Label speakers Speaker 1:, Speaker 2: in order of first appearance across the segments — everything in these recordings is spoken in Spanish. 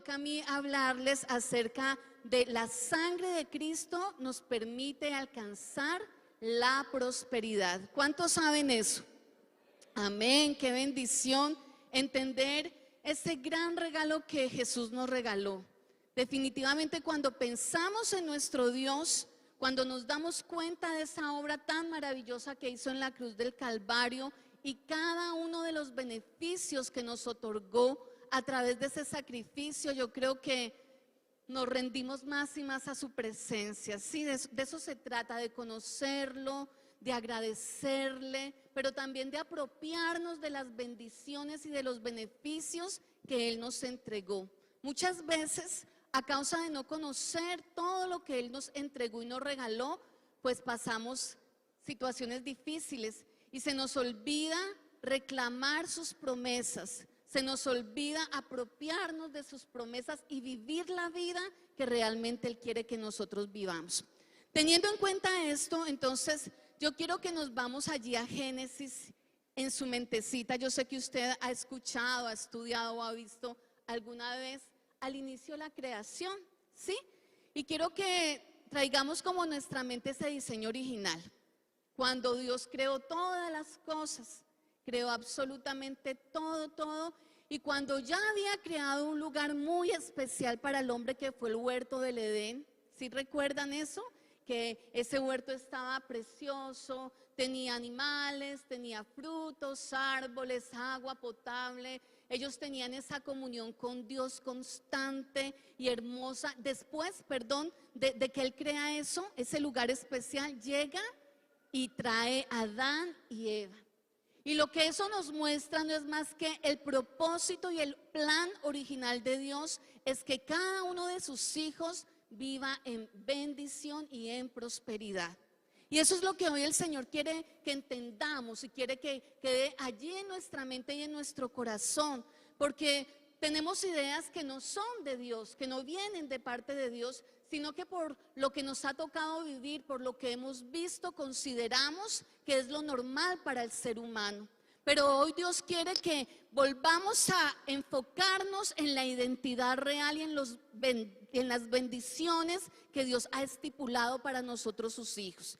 Speaker 1: toca a mí hablarles acerca de la sangre de Cristo nos permite alcanzar la prosperidad. ¿Cuántos saben eso? Amén, qué bendición entender ese gran regalo que Jesús nos regaló. Definitivamente cuando pensamos en nuestro Dios, cuando nos damos cuenta de esa obra tan maravillosa que hizo en la cruz del Calvario y cada uno de los beneficios que nos otorgó a través de ese sacrificio, yo creo que nos rendimos más y más a su presencia. Sí, de eso se trata, de conocerlo, de agradecerle, pero también de apropiarnos de las bendiciones y de los beneficios que Él nos entregó. Muchas veces, a causa de no conocer todo lo que Él nos entregó y nos regaló, pues pasamos situaciones difíciles y se nos olvida reclamar sus promesas, se nos olvida apropiarnos de sus promesas y vivir la vida que realmente Él quiere que nosotros vivamos. Teniendo en cuenta esto, entonces yo quiero que nos vamos allí a Génesis en su mentecita. Yo sé que usted ha escuchado, ha estudiado o ha visto alguna vez al inicio de la creación, ¿sí? Y quiero que traigamos como nuestra mente ese diseño original. Cuando Dios creó todas las cosas, creó absolutamente todo, y cuando ya había creado un lugar muy especial para el hombre que fue el huerto del Edén, ¿sí recuerdan eso? Que ese huerto estaba precioso, tenía animales, tenía frutos, árboles, agua potable. Ellos tenían esa comunión con Dios constante y hermosa. Después, de que Él crea eso, ese lugar especial, llega y trae a Adán y Eva. Y lo que eso nos muestra no es más que el propósito y el plan original de Dios es que cada uno de sus hijos viva en bendición y en prosperidad. Y eso es lo que hoy el Señor quiere que entendamos y quiere que quede allí en nuestra mente y en nuestro corazón, porque tenemos ideas que no son de Dios, que no vienen de parte de Dios, sino que por lo que nos ha tocado vivir, por lo que hemos visto, consideramos que es lo normal para el ser humano. Pero hoy Dios quiere que volvamos a enfocarnos en la identidad real y en las bendiciones que Dios ha estipulado para nosotros sus hijos.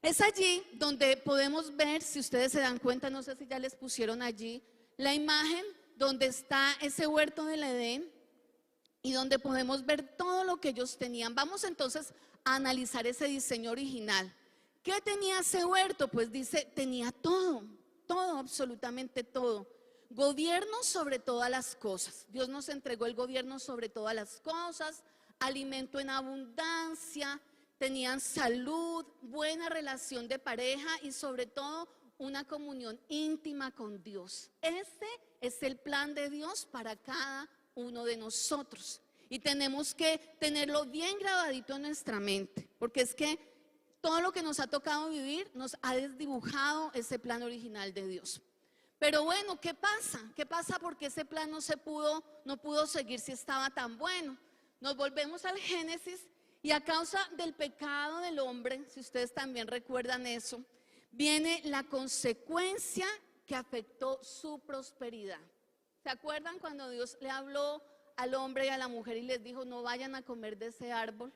Speaker 1: Es allí donde podemos ver, si ustedes se dan cuenta, no sé si ya les pusieron allí la imagen donde está ese huerto del Edén y donde podemos ver todo lo que ellos tenían. Vamos entonces a analizar ese diseño original. ¿Qué tenía ese huerto? Pues dice, tenía todo, absolutamente todo. Gobierno sobre todas las cosas. Dios nos entregó el gobierno sobre todas las cosas, alimento en abundancia, tenían salud, buena relación de pareja y sobre todo una comunión íntima con Dios. Ese es el plan de Dios para cada uno de nosotros. Y tenemos que tenerlo bien grabadito en nuestra mente, porque es que todo lo que nos ha tocado vivir nos ha desdibujado ese plan original de Dios. Pero bueno, ¿qué pasa? ¿Qué pasa porque ese plan no pudo seguir si estaba tan bueno? Nos volvemos al Génesis y a causa del pecado del hombre, si ustedes también recuerdan eso, viene la consecuencia que afectó su prosperidad. ¿Se acuerdan cuando Dios le habló al hombre y a la mujer y les dijo no vayan a comer de ese árbol?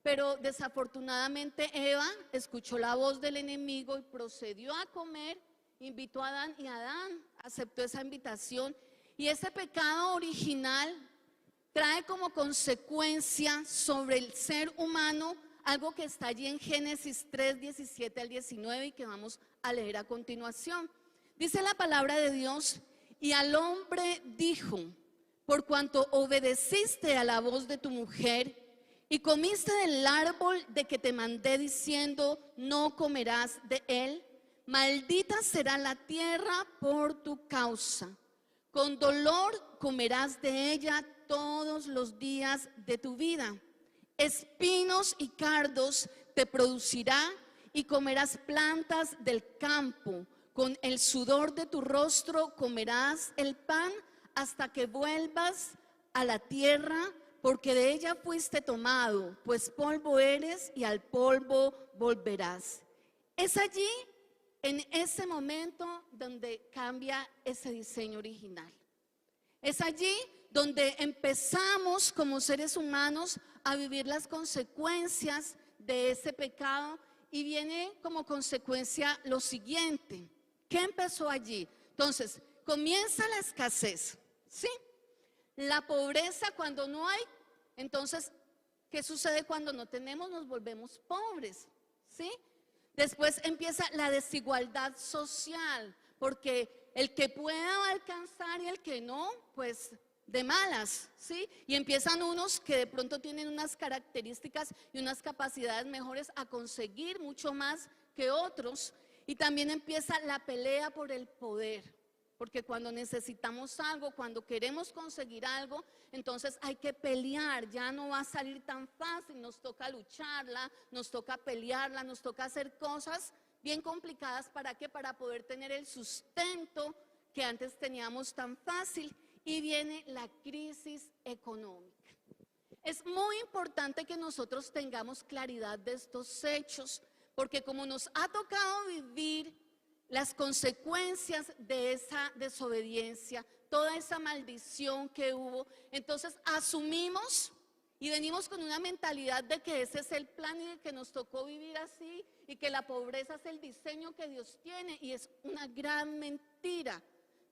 Speaker 1: Pero desafortunadamente Eva escuchó la voz del enemigo y procedió a comer, invitó a Adán y Adán aceptó esa invitación. Y ese pecado original trae como consecuencia sobre el ser humano algo que está allí en Génesis 3, 17 al 19 y que vamos a leer a continuación. Dice la palabra de Dios, y al hombre dijo, por cuanto obedeciste a la voz de tu mujer y comiste del árbol de que te mandé diciendo, no comerás de él, maldita será la tierra por tu causa. Con dolor comerás de ella todos los días de tu vida. Espinos y cardos te producirá y comerás plantas del campo. Con el sudor de tu rostro comerás el pan hasta que vuelvas a la tierra, porque de ella fuiste tomado, pues polvo eres y al polvo volverás. Es allí, en ese momento, donde cambia ese diseño original. Es allí donde empezamos como seres humanos a vivir las consecuencias de ese pecado y viene como consecuencia lo siguiente. ¿Qué empezó allí? Entonces, comienza la escasez, ¿sí? La pobreza cuando no hay. Entonces, ¿qué sucede cuando no tenemos? Nos volvemos pobres, ¿sí? Después empieza la desigualdad social, porque el que pueda va a alcanzar y el que no, pues de malas, ¿sí? Y empiezan unos que de pronto tienen unas características y unas capacidades mejores a conseguir mucho más que otros. Y también empieza la pelea por el poder, porque cuando necesitamos algo, cuando queremos conseguir algo, entonces hay que pelear, ya no va a salir tan fácil, nos toca lucharla, nos toca pelearla, nos toca hacer cosas bien complicadas. ¿Para qué? Para poder tener el sustento que antes teníamos tan fácil. Y viene la crisis económica. Es muy importante que nosotros tengamos claridad de estos hechos, porque como nos ha tocado vivir las consecuencias de esa desobediencia, toda esa maldición que hubo, entonces asumimos y venimos con una mentalidad de que ese es el plan y de que nos tocó vivir así y que la pobreza es el diseño que Dios tiene, y es una gran mentira.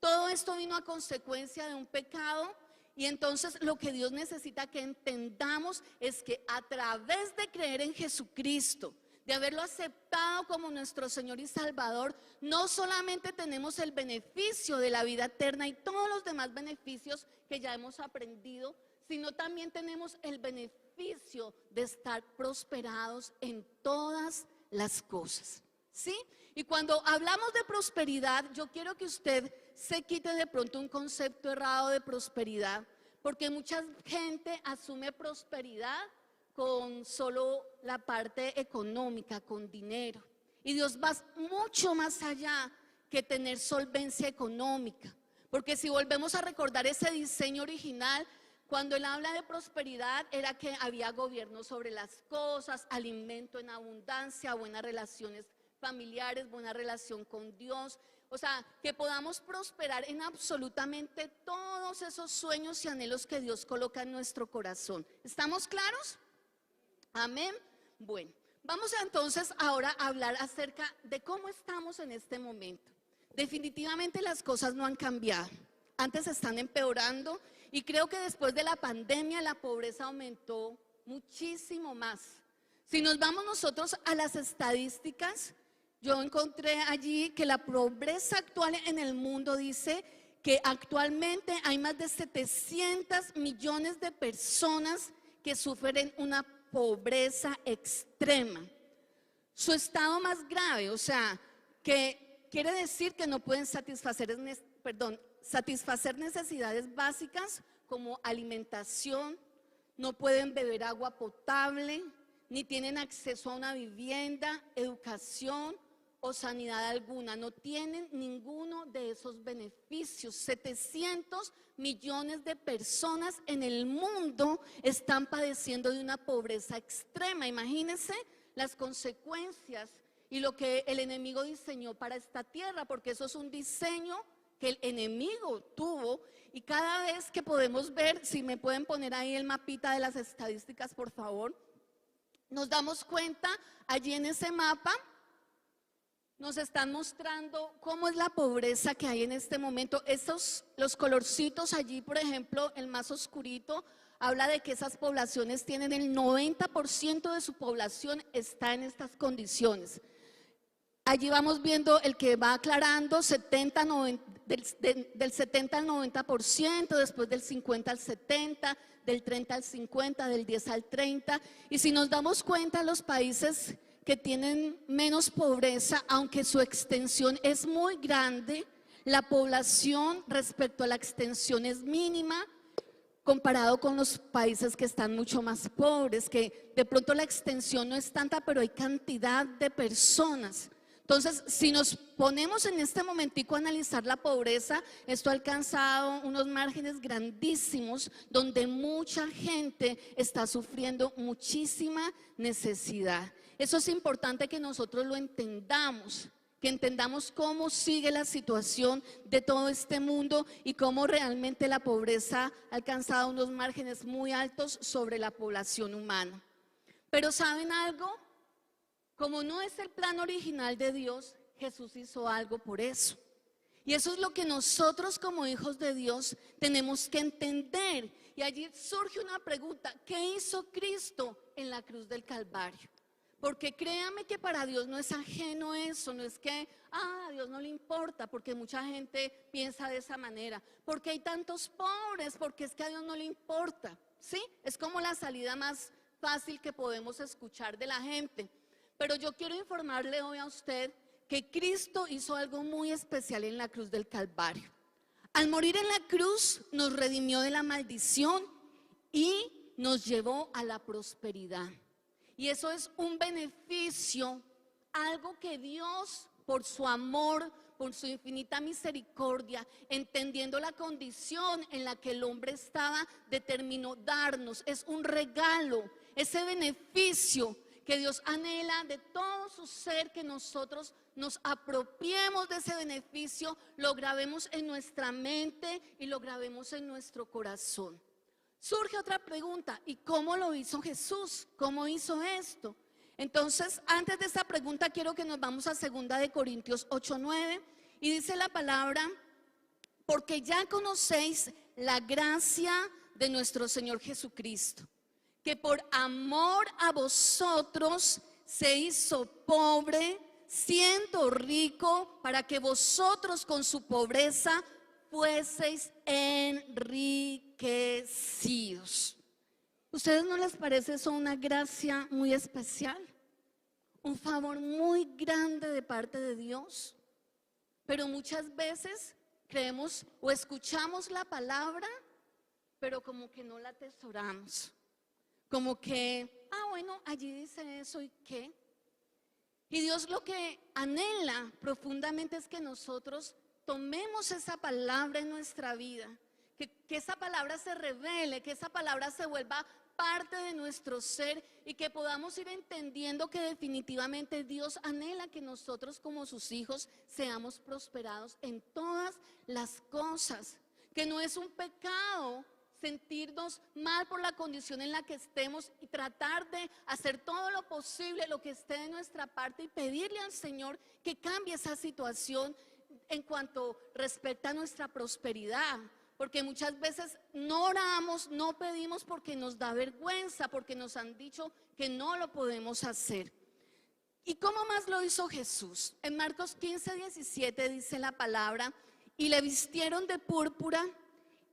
Speaker 1: Todo esto vino a consecuencia de un pecado, y entonces lo que Dios necesita que entendamos es que a través de creer en Jesucristo, de haberlo aceptado como nuestro Señor y Salvador, no solamente tenemos el beneficio de la vida eterna y todos los demás beneficios que ya hemos aprendido, sino también tenemos el beneficio de estar prosperados en todas las cosas, ¿sí? Y cuando hablamos de prosperidad, yo quiero que usted se quite de pronto un concepto errado de prosperidad, porque mucha gente asume prosperidad con solo la parte económica, con dinero. Y Dios va mucho más allá que tener solvencia económica, porque si volvemos a recordar ese diseño original, cuando Él habla de prosperidad era que había gobierno sobre las cosas, alimento en abundancia, buenas relaciones familiares, buena relación con Dios. O sea, que podamos prosperar en absolutamente todos esos sueños y anhelos que Dios coloca en nuestro corazón. ¿Estamos claros? Amén. Bueno, vamos entonces ahora a hablar acerca de cómo estamos en este momento. Definitivamente las cosas no han cambiado. Antes están empeorando, y creo que después de la pandemia la pobreza aumentó muchísimo más. Si nos vamos nosotros a las estadísticas, yo encontré allí que la pobreza actual en el mundo dice que actualmente hay más de 700 millones de personas que sufren una pobreza extrema. Su estado más grave, o sea, que quiere decir que no pueden satisfacer necesidades básicas como alimentación, no pueden beber agua potable, ni tienen acceso a una vivienda, educación o sanidad alguna. No tienen ninguno de esos beneficios. 700 millones de personas en el mundo están padeciendo de una pobreza extrema. Imagínense las consecuencias y lo que el enemigo diseñó para esta tierra, porque eso es un diseño que el enemigo tuvo. Y cada vez que podemos ver, si me pueden poner ahí el mapita de las estadísticas, por favor, nos damos cuenta allí en ese mapa. Nos están mostrando cómo es la pobreza que hay en este momento. Los colorcitos allí, por ejemplo, el más oscurito, habla de que esas poblaciones tienen el 90% de su población está en estas condiciones. Allí vamos viendo el que va aclarando, del 70 al 90%, después del 50 al 70%, del 30 al 50%, del 10 al 30%. Y si nos damos cuenta, los países que tienen menos pobreza, aunque su extensión es muy grande, la población respecto a la extensión es mínima comparado con los países que están mucho más pobres, que de pronto la extensión no es tanta, pero hay cantidad de personas. Entonces, si nos ponemos en este momentico a analizar la pobreza, esto ha alcanzado unos márgenes grandísimos donde mucha gente está sufriendo muchísima necesidad. Eso es importante que nosotros lo entendamos, que entendamos cómo sigue la situación de todo este mundo y cómo realmente la pobreza ha alcanzado unos márgenes muy altos sobre la población humana. Pero ¿saben algo? Como no es el plan original de Dios, Jesús hizo algo por eso. Y eso es lo que nosotros como hijos de Dios tenemos que entender. Y allí surge una pregunta: ¿qué hizo Cristo en la cruz del Calvario? Porque créame que para Dios no es ajeno eso, no es que a Dios no le importa, porque mucha gente piensa de esa manera. Porque hay tantos pobres, porque es que a Dios no le importa, ¿sí? Es como la salida más fácil que podemos escuchar de la gente. Pero yo quiero informarle hoy a usted que Cristo hizo algo muy especial en la cruz del Calvario. Al morir en la cruz nos redimió de la maldición y nos llevó a la prosperidad. Y eso es un beneficio, algo que Dios, por su amor, por su infinita misericordia, entendiendo la condición en la que el hombre estaba, determinó darnos. Es un regalo, ese beneficio que Dios anhela de todo su ser, que nosotros nos apropiemos de ese beneficio, lo grabemos en nuestra mente y lo grabemos en nuestro corazón. Surge otra pregunta: ¿y cómo lo hizo Jesús? ¿Cómo hizo esto? Entonces, antes de esa pregunta, quiero que nos vamos a 2 Corintios 8:9, y dice la palabra: porque ya conocéis la gracia de nuestro Señor Jesucristo, que por amor a vosotros se hizo pobre, siendo rico, para que vosotros con su pobreza fueseis enriquecidos. ¿Ustedes no les parece eso una gracia muy especial? Un favor muy grande de parte de Dios. Pero muchas veces creemos o escuchamos la palabra, pero como que no la atesoramos. Como que, bueno, allí dice eso, ¿y qué? Y Dios lo que anhela profundamente es que nosotros tomemos esa palabra en nuestra vida, que esa palabra se revele, que esa palabra se vuelva parte de nuestro ser y que podamos ir entendiendo que definitivamente Dios anhela que nosotros como sus hijos seamos prosperados en todas las cosas, que no es un pecado sentirnos mal por la condición en la que estemos y tratar de hacer todo lo posible, lo que esté de nuestra parte, y pedirle al Señor que cambie esa situación en cuanto respecta a nuestra prosperidad. Porque muchas veces no oramos, no pedimos porque nos da vergüenza, porque nos han dicho que no lo podemos hacer. ¿Y cómo más lo hizo Jesús? En Marcos 15:17 dice la palabra: y le vistieron de púrpura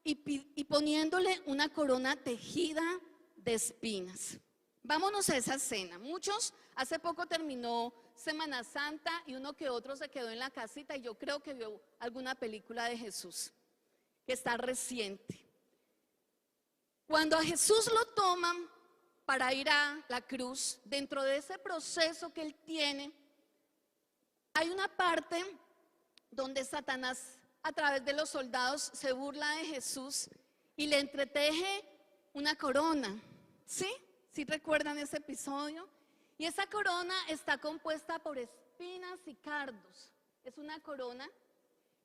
Speaker 1: y poniéndole una corona tejida de espinas. Vámonos a esa escena. Muchos, hace poco terminó Semana Santa y uno que otro se quedó en la casita, y yo creo que vio alguna película de Jesús que está reciente. Cuando a Jesús lo toman para ir a la cruz, dentro de ese proceso que él tiene, hay una parte donde Satanás, a través de los soldados, se burla de Jesús y le entreteje una corona. ¿Sí? ¿Sí recuerdan ese episodio? Y esa corona está compuesta por espinas y cardos. Es una corona,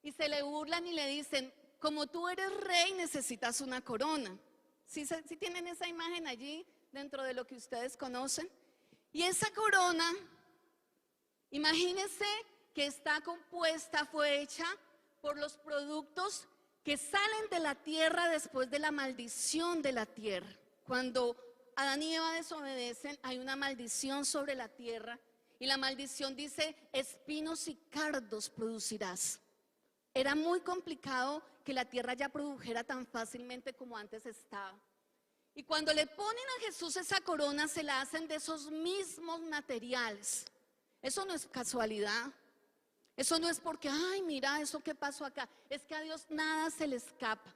Speaker 1: y se le burlan y le dicen: como tú eres rey, necesitas una corona. ¿Sí tienen esa imagen allí dentro de lo que ustedes conocen? Y esa corona, imagínense que está compuesta, fue hecha por los productos que salen de la tierra después de la maldición de la tierra. Cuando Adán y Eva desobedecen, hay una maldición sobre la tierra, y la maldición dice: espinos y cardos producirás. Era muy complicado que la tierra ya produjera tan fácilmente como antes estaba. Y cuando le ponen a Jesús esa corona, se la hacen de esos mismos materiales. Eso no es casualidad. Eso no es porque, ay, mira eso que pasó acá. Es que a Dios nada se le escapa.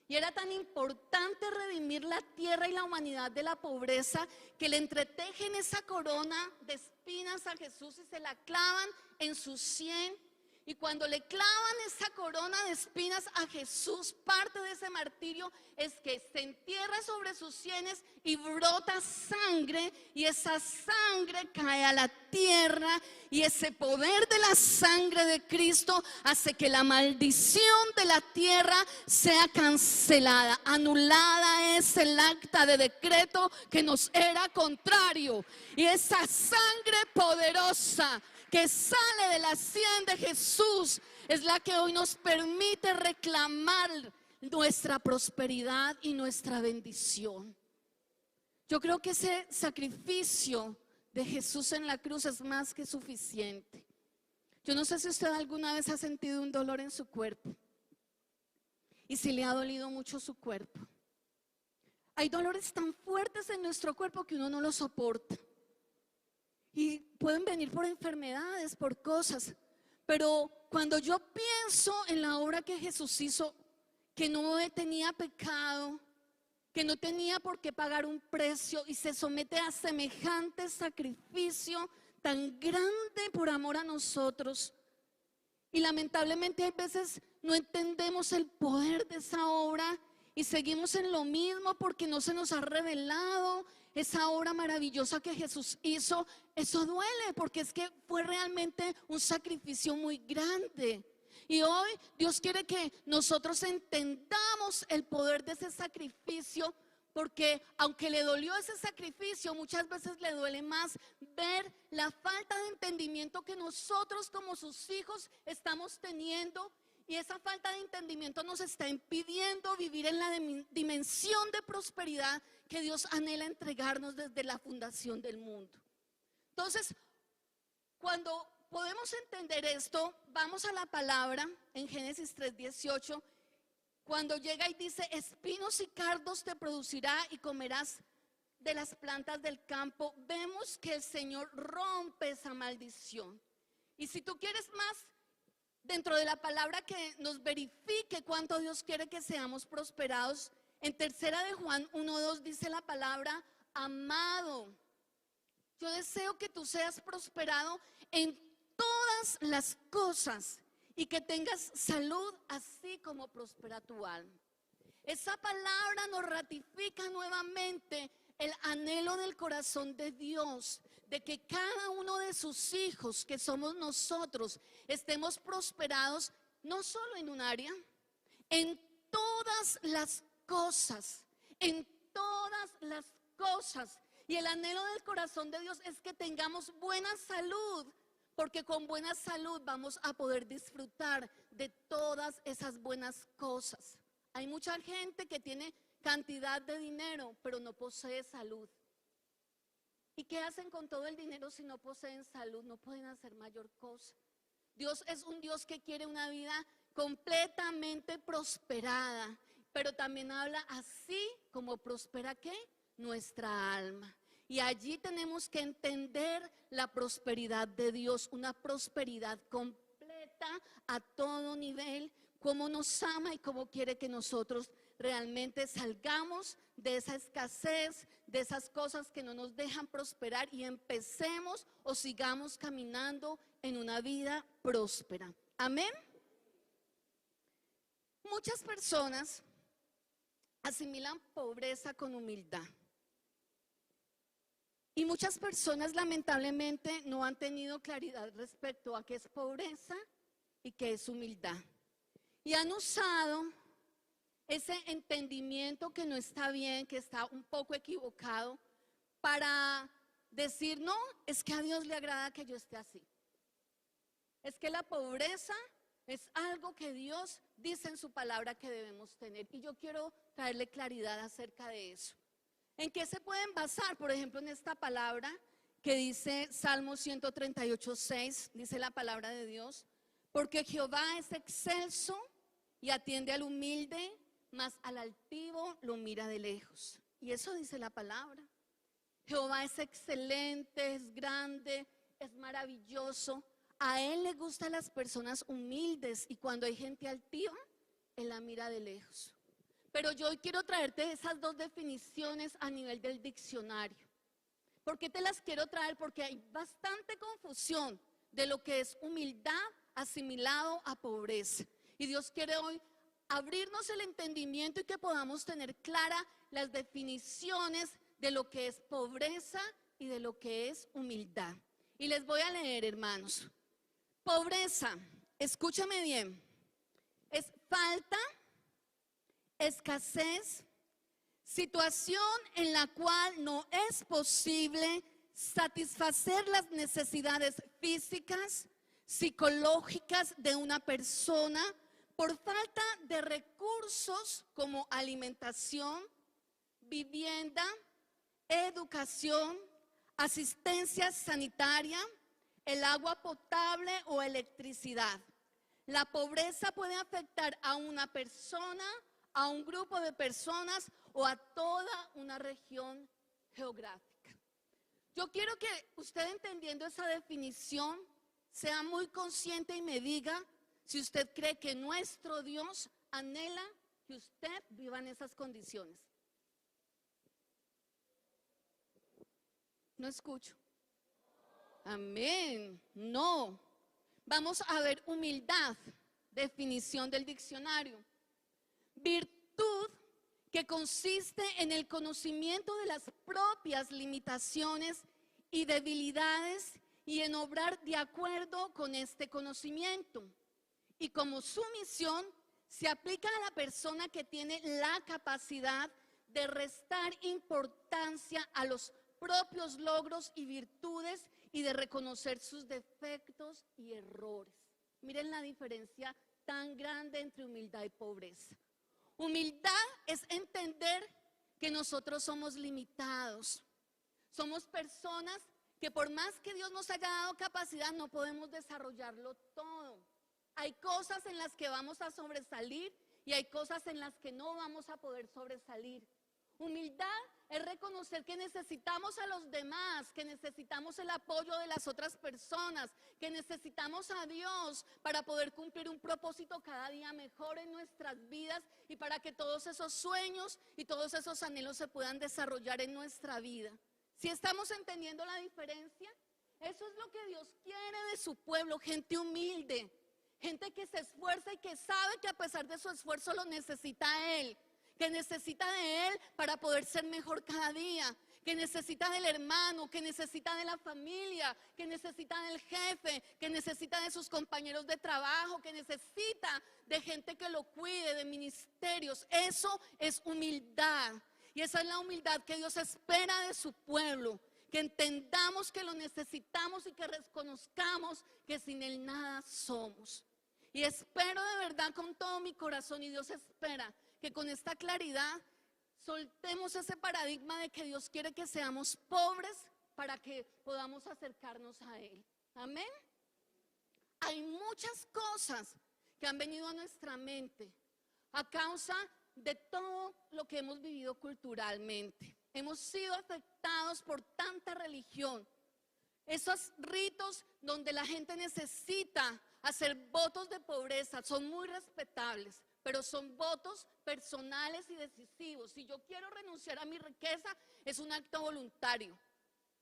Speaker 1: Y era tan importante redimir la tierra y la humanidad de la pobreza, que le entretejen esa corona de espinas a Jesús y se la clavan en su sien. Y cuando le clavan esa corona de espinas a Jesús, parte de ese martirio es que se entierra sobre sus sienes y brota sangre, y esa sangre cae a la tierra, y ese poder de la sangre de Cristo hace que la maldición de la tierra sea cancelada. Anulada es el acta de decreto que nos era contrario, y esa sangre poderosa que sale de la sien de Jesús es la que hoy nos permite reclamar nuestra prosperidad y nuestra bendición. Yo creo que ese sacrificio de Jesús en la cruz es más que suficiente. Yo no sé si usted alguna vez ha sentido un dolor en su cuerpo y si le ha dolido mucho su cuerpo. Hay dolores tan fuertes en nuestro cuerpo que uno no los soporta. Y pueden venir por enfermedades, por cosas. Pero cuando yo pienso en la obra que Jesús hizo, que no tenía pecado, que no tenía por qué pagar un precio y se somete a semejante sacrificio tan grande por amor a nosotros. Y lamentablemente hay veces no entendemos el poder de esa obra y seguimos en lo mismo porque no se nos ha revelado esa obra maravillosa que Jesús hizo. Eso duele porque es que fue realmente un sacrificio muy grande. Y hoy Dios quiere que nosotros entendamos el poder de ese sacrificio, porque aunque le dolió ese sacrificio, muchas veces le duele más ver la falta de entendimiento que nosotros como sus hijos estamos teniendo. Y esa falta de entendimiento nos está impidiendo vivir en la dimensión de prosperidad que Dios anhela entregarnos desde la fundación del mundo. Entonces, cuando podemos entender esto, vamos a la palabra en Génesis 3:18, cuando llega y dice: espinos y cardos te producirá y comerás de las plantas del campo. Vemos que el Señor rompe esa maldición. Y si tú quieres más dentro de la palabra que nos verifique cuánto Dios quiere que seamos prosperados, en tercera de Juan 1:2 dice la palabra: amado, yo deseo que tú seas prosperado en todas las cosas y que tengas salud así como prospera tu alma. Esa palabra nos ratifica nuevamente el anhelo del corazón de Dios, de que cada uno de sus hijos, que somos nosotros, estemos prosperados no solo en un área, en todas las cosas, en todas las cosas. Y el anhelo del corazón de Dios es que tengamos buena salud, porque con buena salud vamos a poder disfrutar de todas esas buenas cosas. Hay mucha gente que tiene cantidad de dinero, pero no posee salud. ¿Y qué hacen con todo el dinero si no poseen salud? No pueden hacer mayor cosa. Dios es un Dios que quiere una vida completamente prosperada, pero también habla así como prospera ¿qué? Nuestra alma. Y allí tenemos que entender la prosperidad de Dios, una prosperidad completa a todo nivel, cómo nos ama y cómo quiere que nosotros realmente salgamos de esa escasez, de esas cosas que no nos dejan prosperar y empecemos o sigamos caminando en una vida próspera. Amén. Muchas personas asimilan pobreza con humildad. Y muchas personas lamentablemente no han tenido claridad respecto a qué es pobreza y qué es humildad. Y han usado ese entendimiento que no está bien, que está un poco equivocado, para decir: no, es que a Dios le agrada que yo esté así. Es que la pobreza es algo que Dios dice en su palabra que debemos tener. Y yo quiero traerle claridad acerca de eso. ¿En qué se pueden basar? Por ejemplo, en esta palabra que dice Salmo 138:6, dice la palabra de Dios: porque Jehová es excelso y atiende al humilde, mas al altivo lo mira de lejos. Y eso dice la palabra. Jehová es excelente, es grande, es maravilloso. A Él le gustan las personas humildes, y cuando hay gente altiva, Él la mira de lejos. Pero yo hoy quiero traerte esas dos definiciones a nivel del diccionario. ¿Por qué te las quiero traer? Porque hay bastante confusión de lo que es humildad asimilado a pobreza. Y Dios quiere hoy abrirnos el entendimiento y que podamos tener claras las definiciones de lo que es pobreza y de lo que es humildad. Y les voy a leer, hermanos. Pobreza, escúchame bien, es falta, escasez, situación en la cual no es posible satisfacer las necesidades físicas, psicológicas de una persona por falta de recursos como alimentación, vivienda, educación, asistencia sanitaria, el agua potable o electricidad. La pobreza puede afectar a una persona, a un grupo de personas o a toda una región geográfica. Yo quiero que usted, entendiendo esa definición, sea muy consciente y me diga si usted cree que nuestro Dios anhela que usted viva en esas condiciones. No escucho. Amén. No. Vamos a ver humildad, definición del diccionario. Virtud que consiste en el conocimiento de las propias limitaciones y debilidades y en obrar de acuerdo con este conocimiento. Y como sumisión se aplica a la persona que tiene la capacidad de restar importancia a los propios logros y virtudes y de reconocer sus defectos y errores. Miren la diferencia tan grande entre humildad y pobreza. Humildad es entender que nosotros somos limitados. Somos personas que por más que Dios nos haya dado capacidad, no podemos desarrollarlo todo. Hay cosas en las que vamos a sobresalir y hay cosas en las que no vamos a poder sobresalir. Humildad es reconocer que necesitamos a los demás, que necesitamos el apoyo de las otras personas, que necesitamos a Dios para poder cumplir un propósito cada día mejor en nuestras vidas y para que todos esos sueños y todos esos anhelos se puedan desarrollar en nuestra vida. ¿Sí estamos entendiendo la diferencia? Eso es lo que Dios quiere de su pueblo, gente humilde, gente que se esfuerza y que sabe que a pesar de su esfuerzo lo necesita a Él, que necesita de Él para poder ser mejor cada día, que necesita del hermano, que necesita de la familia, que necesita del jefe, que necesita de sus compañeros de trabajo, que necesita de gente que lo cuide, de ministerios. Eso es humildad. Y esa es la humildad que Dios espera de su pueblo, que entendamos que lo necesitamos y que reconozcamos que sin Él nada somos. Y espero de verdad con todo mi corazón, y Dios espera que con esta claridad soltemos ese paradigma de que Dios quiere que seamos pobres para que podamos acercarnos a Él. Amén. Hay muchas cosas que han venido a nuestra mente a causa de todo lo que hemos vivido culturalmente. Hemos sido afectados por tanta religión. Esos ritos donde la gente necesita hacer votos de pobreza son muy respetables, pero son votos personales y decisivos. Si yo quiero renunciar a mi riqueza, es un acto voluntario,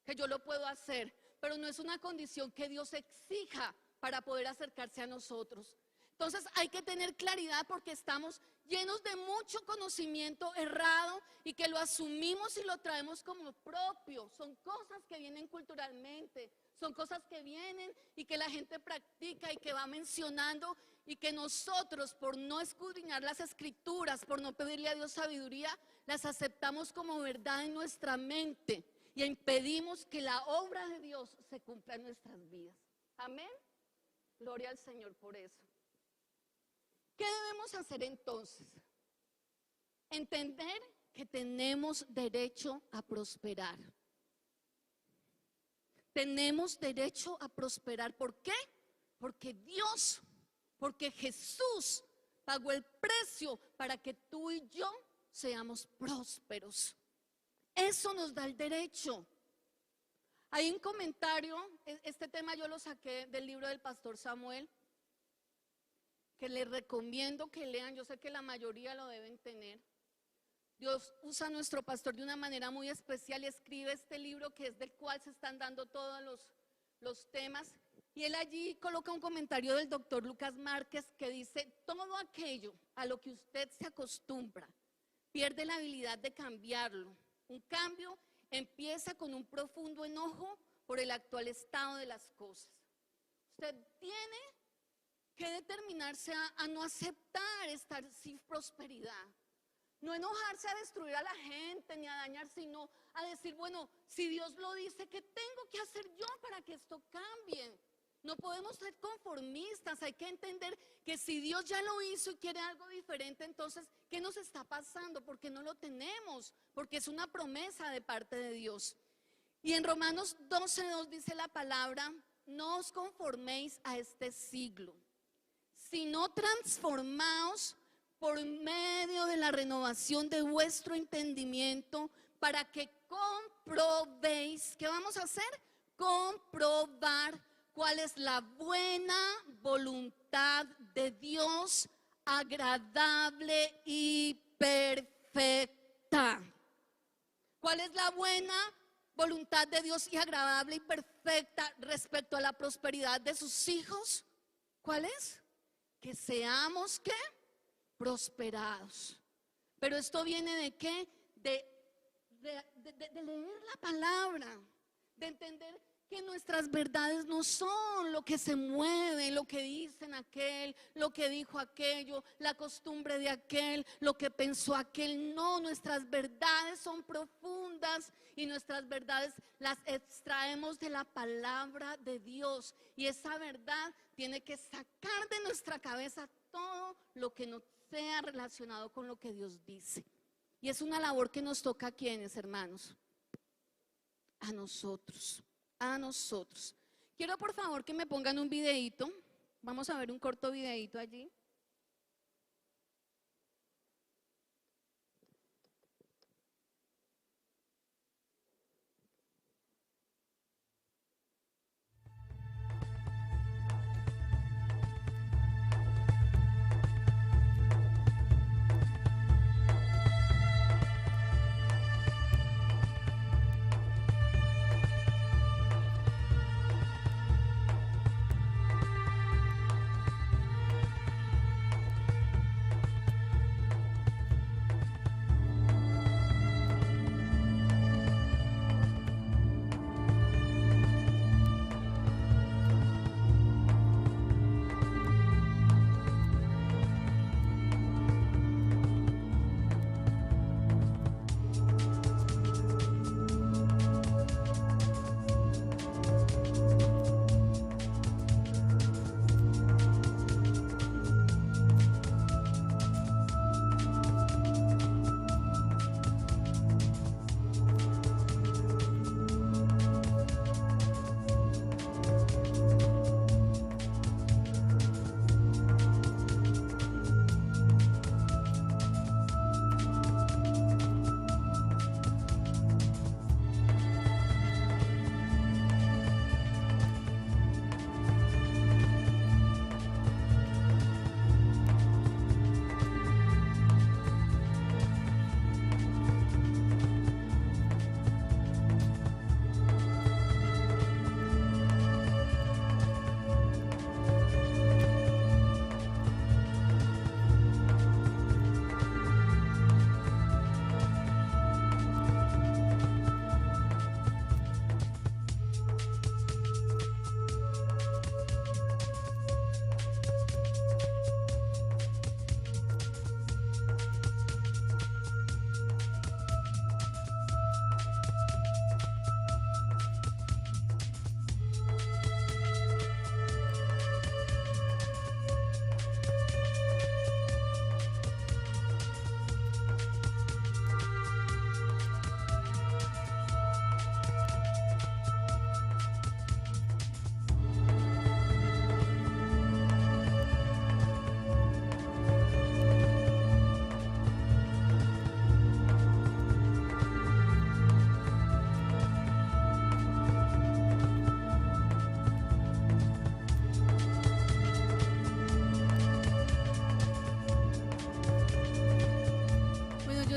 Speaker 1: que yo lo puedo hacer, pero no es una condición que Dios exija para poder acercarse a nosotros. Entonces hay que tener claridad porque estamos llenos de mucho conocimiento errado y que lo asumimos y lo traemos como propio. Son cosas que vienen culturalmente, son cosas que vienen y que la gente practica y que va mencionando y que nosotros, por no escudriñar las escrituras, por no pedirle a Dios sabiduría, las aceptamos como verdad en nuestra mente y impedimos que la obra de Dios se cumpla en nuestras vidas. Amén. Gloria al Señor por eso. ¿Qué debemos hacer entonces? Entender que tenemos derecho a prosperar. Tenemos derecho a prosperar. ¿Por qué? Porque Dios, porque Jesús pagó el precio para que tú y yo seamos prósperos. Eso nos da el derecho. Hay un comentario, este tema yo lo saqué del libro del pastor Samuel, que les recomiendo que lean. Yo sé que la mayoría lo deben tener. Dios usa a nuestro pastor de una manera muy especial y escribe este libro que es del cual se están dando todos los temas. Y él allí coloca un comentario del doctor Lucas Márquez que dice: todo aquello a lo que usted se acostumbra pierde la habilidad de cambiarlo. Un cambio empieza con un profundo enojo por el actual estado de las cosas. Usted tiene que determinarse a no aceptar estar sin prosperidad. No enojarse a destruir a la gente ni a dañar, sino a decir, bueno, si Dios lo dice, ¿qué tengo que hacer yo para que esto cambie? No podemos ser conformistas, hay que entender que si Dios ya lo hizo y quiere algo diferente, entonces, ¿qué nos está pasando? Porque no lo tenemos, porque es una promesa de parte de Dios. Y en Romanos 12:2 dice la palabra: no os conforméis a este siglo, sino transformaos por medio de la renovación de vuestro entendimiento, para que comprobéis. ¿Qué vamos a hacer? Comprobar cuál es la buena voluntad de Dios, agradable y perfecta. ¿Cuál es la buena voluntad de Dios y agradable y perfecta respecto a la prosperidad de sus hijos? ¿Cuál es? Que seamos, ¿qué? Prosperados. Pero esto viene ¿de qué? De leer la palabra, de entender que nuestras verdades no son lo que se mueve, lo que dicen aquel, lo que dijo aquello, la costumbre de aquel, lo que pensó aquel. No, nuestras verdades son profundas y nuestras verdades las extraemos de la palabra de Dios. Y esa verdad tiene que sacar de nuestra cabeza todo lo que no sea relacionado con lo que Dios dice. Y es una labor que nos toca a quienes, hermanos, a nosotros. A nosotros. Quiero por favor que me pongan un videíto. Vamos a ver un corto videíto allí.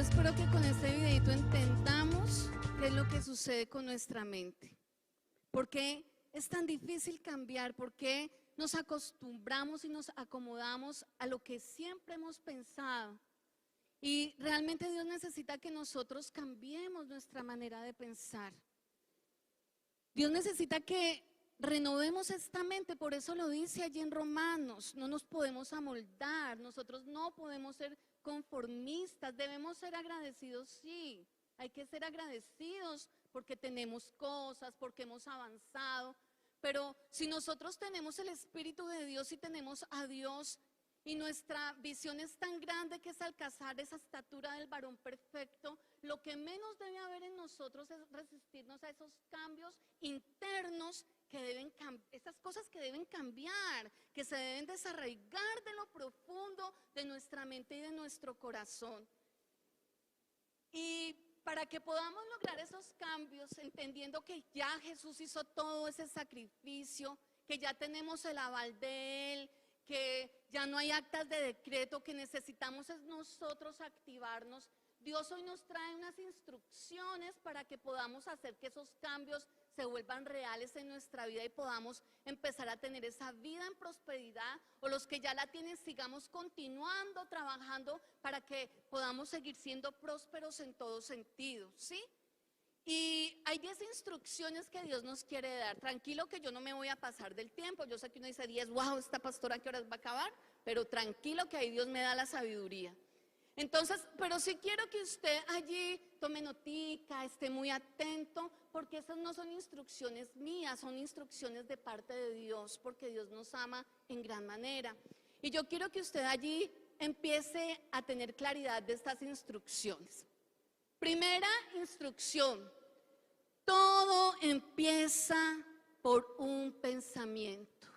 Speaker 1: espero que con este videito entendamos qué es lo que sucede con nuestra mente. Porque es tan difícil cambiar? ¿Por qué nos acostumbramos y nos acomodamos a lo que siempre hemos pensado? Y realmente Dios necesita que nosotros cambiemos nuestra manera de pensar. Dios necesita que renovemos esta mente, por eso lo dice allí en Romanos, no nos podemos amoldar, nosotros no podemos ser conformistas, debemos ser agradecidos, sí, hay que ser agradecidos porque tenemos cosas, porque hemos avanzado, pero si nosotros tenemos el Espíritu de Dios y tenemos a Dios y nuestra visión es tan grande que es alcanzar esa estatura del varón perfecto, lo que menos debe haber en nosotros es resistirnos a esos cambios internos que deben cambiar, esas cosas que deben cambiar, que se deben desarraigar de lo profundo de nuestra mente y de nuestro corazón. Y para que podamos lograr esos cambios, entendiendo que ya Jesús hizo todo ese sacrificio, que ya tenemos el aval de Él, que ya no hay actas de decreto, que necesitamos es nosotros activarnos. Dios hoy nos trae unas instrucciones para que podamos hacer que esos cambios se vuelvan reales en nuestra vida y podamos empezar a tener esa vida en prosperidad, o los que ya la tienen sigamos continuando trabajando para que podamos seguir siendo prósperos en todo sentido, ¿sí? Y hay 10 instrucciones que Dios nos quiere dar. Tranquilo que yo no me voy a pasar del tiempo. Yo sé que uno dice 10, wow, esta pastora, ¿a qué horas va a acabar? Pero tranquilo que ahí Dios me da la sabiduría. Entonces, pero sí quiero que usted allí tome notica, esté muy atento, porque esas no son instrucciones mías, son instrucciones de parte de Dios, porque Dios nos ama en gran manera. Y yo quiero que usted allí empiece a tener claridad de estas instrucciones. Primera instrucción, todo empieza por un pensamiento.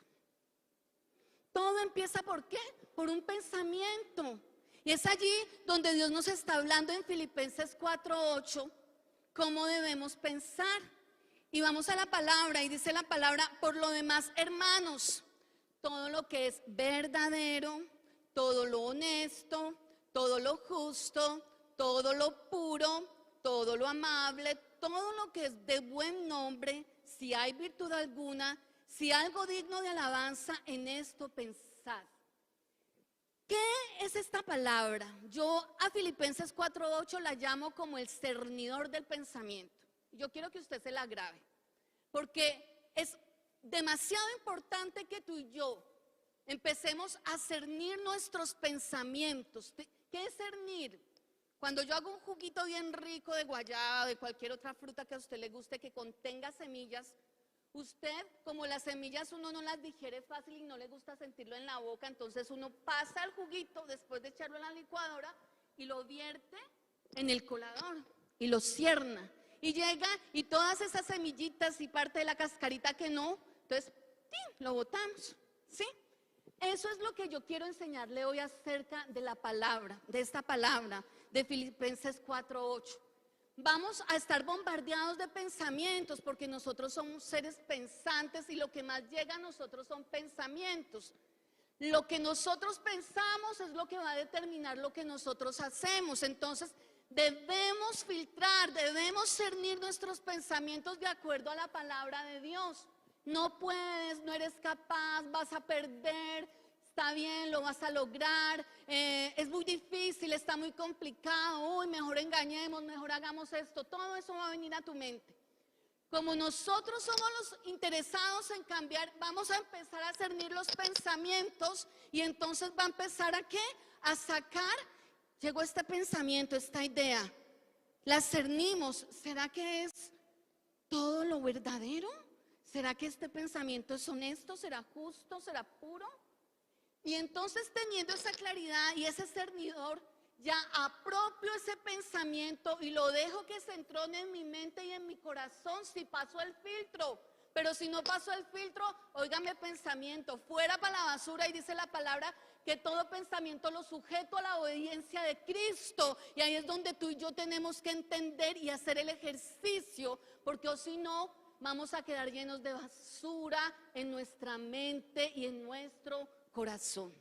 Speaker 1: Todo empieza ¿por qué? Por un pensamiento. Y es allí donde Dios nos está hablando en Filipenses 4:8, cómo debemos pensar. Y vamos a la palabra, y dice la palabra: por lo demás, hermanos, todo lo que es verdadero, todo lo honesto, todo lo justo, todo lo puro, todo lo amable, todo lo que es de buen nombre, si hay virtud alguna, si algo digno de alabanza, en esto pensad. ¿Qué es esta palabra? Yo a Filipenses 4:8 la llamo como el cernidor del pensamiento. Yo quiero que usted se la grabe, porque es demasiado importante que tú y yo empecemos a cernir nuestros pensamientos. ¿Qué es cernir? Cuando yo hago un juguito bien rico de guayaba, de cualquier otra fruta que a usted le guste, que contenga semillas, usted, como las semillas uno no las digiere fácil y no le gusta sentirlo en la boca, entonces uno pasa el juguito después de echarlo en la licuadora y lo vierte en el colador y lo cierna. Y llega y todas esas semillitas y parte de la cascarita que no, entonces ¡tin!, lo botamos, ¿sí? Eso es lo que yo quiero enseñarle hoy acerca de la palabra, de esta palabra de Filipenses 4:8. Vamos a estar bombardeados de pensamientos porque nosotros somos seres pensantes y lo que más llega a nosotros son pensamientos. Lo que nosotros pensamos es lo que va a determinar lo que nosotros hacemos. Entonces debemos filtrar, debemos cernir nuestros pensamientos de acuerdo a la palabra de Dios. No puedes, no eres capaz, vas a perder, está bien, lo vas a lograr, es muy difícil, está muy complicado, uy, mejor engañemos, mejor hagamos esto, todo eso va a venir a tu mente. Como nosotros somos los interesados en cambiar, vamos a empezar a cernir los pensamientos y entonces va a empezar ¿a qué? A sacar, llegó este pensamiento, esta idea, la cernimos, ¿será que es todo lo verdadero? ¿Será que este pensamiento es honesto? ¿Será justo? ¿Será puro? Y entonces teniendo esa claridad y ese cernidor, ya apropio ese pensamiento y lo dejo que se entrone en mi mente y en mi corazón si pasó el filtro. Pero si no pasó el filtro, óigame pensamiento, fuera para la basura, y dice la palabra que todo pensamiento lo sujeto a la obediencia de Cristo. Y ahí es donde tú y yo tenemos que entender y hacer el ejercicio, porque o si no, vamos a quedar llenos de basura en nuestra mente y en nuestro corazón.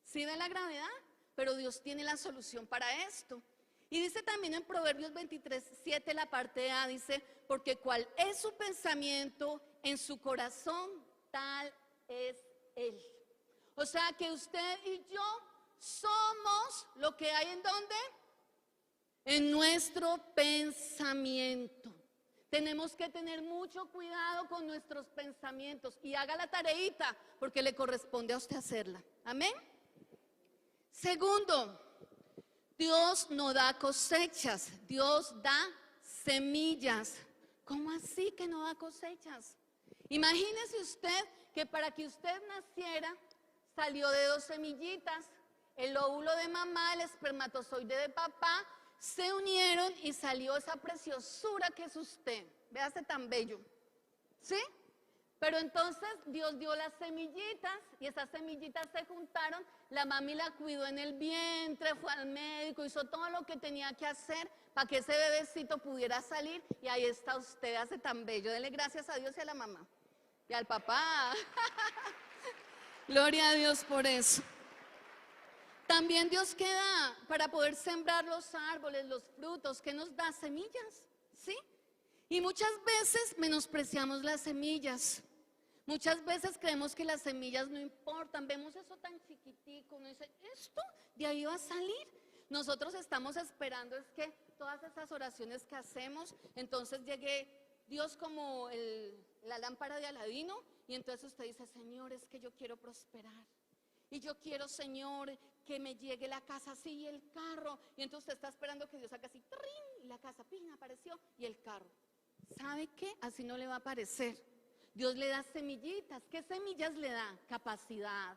Speaker 1: ¿Sí ve la gravedad? Pero Dios tiene la solución para esto. Y dice también en Proverbios 23:7, la parte A, dice: porque cual es su pensamiento, en su corazón, tal es Él. O sea que usted y yo somos lo que hay en ¿dónde? En nuestro pensamiento. Tenemos que tener mucho cuidado con nuestros pensamientos y haga la tareita porque le corresponde a usted hacerla. Amén. Segundo, Dios no da cosechas, Dios da semillas. ¿Cómo así que no da cosechas? Imagínese usted que para que usted naciera salió de 2 semillitas, el óvulo de mamá, el espermatozoide de papá, se unieron y salió esa preciosura que es usted. Véase tan bello, ¿sí? Pero entonces Dios dio las semillitas y esas semillitas se juntaron, la mami la cuidó en el vientre, fue al médico, hizo todo lo que tenía que hacer para que ese bebecito pudiera salir y ahí está usted, hace tan bello. Dele gracias a Dios y a la mamá y al papá. Gloria a Dios por eso. También Dios queda para poder sembrar los árboles, los frutos, que nos da semillas, ¿sí? Y muchas veces menospreciamos las semillas. Muchas veces creemos que las semillas no importan. Vemos eso tan chiquitico, uno dice, esto de ahí va a salir. Nosotros estamos esperando es que todas esas oraciones que hacemos, entonces llegue Dios como la lámpara de Aladino y entonces usted dice, Señor, es que yo quiero prosperar. Y yo quiero, Señor, que me llegue la casa así y el carro. Y entonces usted está esperando que Dios haga así, ¡trin! Y la casa, ¡pin! Apareció y el carro. ¿Sabe qué? Así no le va a aparecer. Dios le da semillitas. ¿Qué semillas le da? Capacidad,